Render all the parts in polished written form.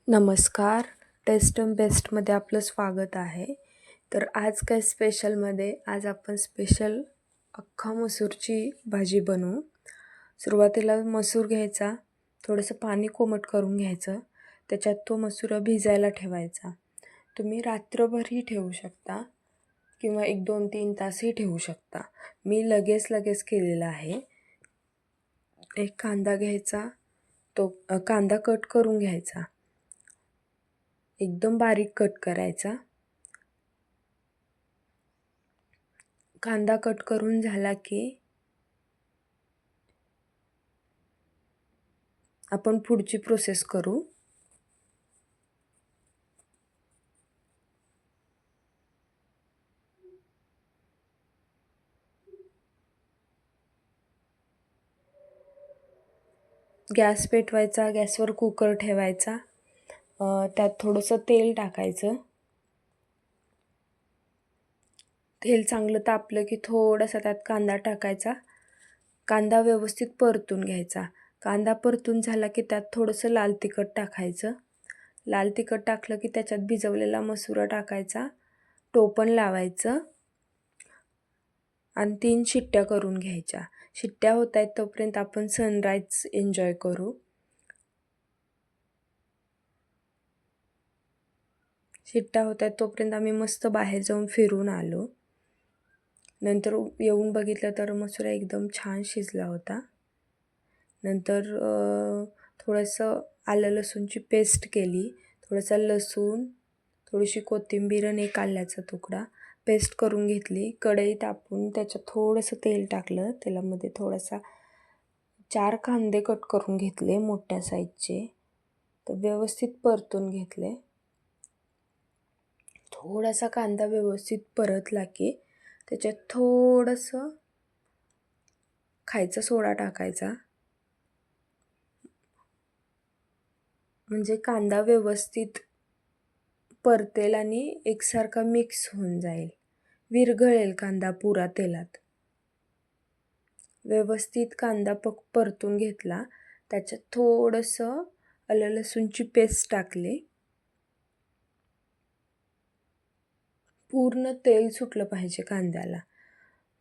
नमस्कार. Taste and बेस्टमध्ये आपलं स्वागत आहे. तर आज काय स्पेशलमध्ये आज आपण स्पेशल अख्खा मसूरची भाजी बनवू. सुरुवातीला मसूर घ्यायचा, थोडंसं पाणी कोमट करून घ्यायचं, त्याच्यात तो मसूर भिजायला ठेवायचा. तुम्ही रात्रभरही ठेवू शकता किंवा 1-2-3 तासही ठेवू शकता. मी लगेच केलेलं आहे. एक कांदा घ्यायचा, तो कांदा कट करून घ्यायचा, एकदम बारीक कट करायचा. कांदा कट करून झाला की आपण पुढची प्रोसेस करू. गॅस पेटवायचा, गॅसवर कुकर ठेवायचा, त्यात थोडंसं तेल टाकायचं. तेल चांगलं तापलं की थोडासा त्यात कांदा टाकायचा. कांदा व्यवस्थित परतून घ्यायचा. कांदा परतून झाला की त्यात थोडंसं लाल तिखट टाकायचं. लाल तिखट टाकलं की त्याच्यात भिजवलेला मसूर टाकायचा, टोपण लावायचं आणि 3 शिट्ट्या करून घ्यायच्या. शिट्ट्या होत आहेत तोपर्यंत आपण सनराईज एन्जॉय करू. शिट्ट्या होत आहेत तोपर्यंत आम्ही मस्त बाहेर जाऊन फिरून आलो. नंतर येऊन बघितलं तर मसूर एकदम छान शिजला होता. नंतर थोडंसं आलं लसूणची पेस्ट केली, थोडंसं लसूण, थोडीशी कोथिंबीर आणि एक आल्याचा तुकडा पेस्ट करून घेतली. कढई तापून त्याच्यात थोडंसं तेल टाकलं. तेलामध्ये थोडासा 4 कांदे कट करून घेतले मोठ्या साईजचे, तर व्यवस्थित परतून घेतले. थोडासा कांदा व्यवस्थित परतला की त्याच्यात थोडंसं खायचा सोडा टाकायचा, म्हणजे कांदा व्यवस्थित परतेल आणि एकसारखा मिक्स होऊन जाईल, विरघळेल कांदा पुरा तेलात. व्यवस्थित कांदा परतून घेतला. त्याच्यात थोडंसं आलं लसूणची पेस्ट टाकली. पूर्ण तेल सुटलं पाहिजे कांद्याला.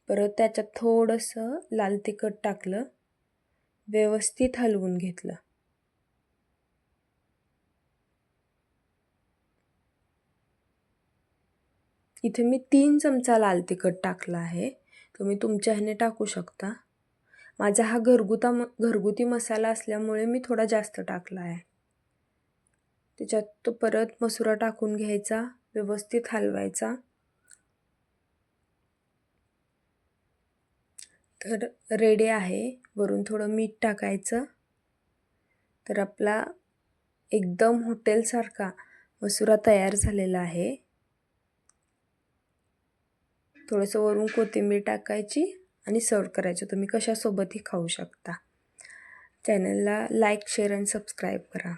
परत त्याच्यात थोडंसं लाल तिखट टाकलं, व्यवस्थित हलवून घेतलं. इथे मी 3 चमचा लाल तिखट टाकला आहे. तुम्ही तुमच्या ह्याने टाकू शकता. माझा हा घरगुती मसाला असल्यामुळे मी थोडा जास्त टाकला आहे. त्याच्यात तो परत मसूर टाकून घ्यायचा, व्यवस्थित हलवायचा. तर रेडी आहे. वरून थोडं मीठ टाकायचं. तर आपला एकदम हॉटेलसारखा मसूर तयार झालेला आहे. थोडंसं वरून कोथिंबीर टाकायची आणि सर्व करायचं. तुम्ही कशासोबतही खाऊ शकता. चॅनलला लाईक, शेअर आणि सबस्क्राईब करा.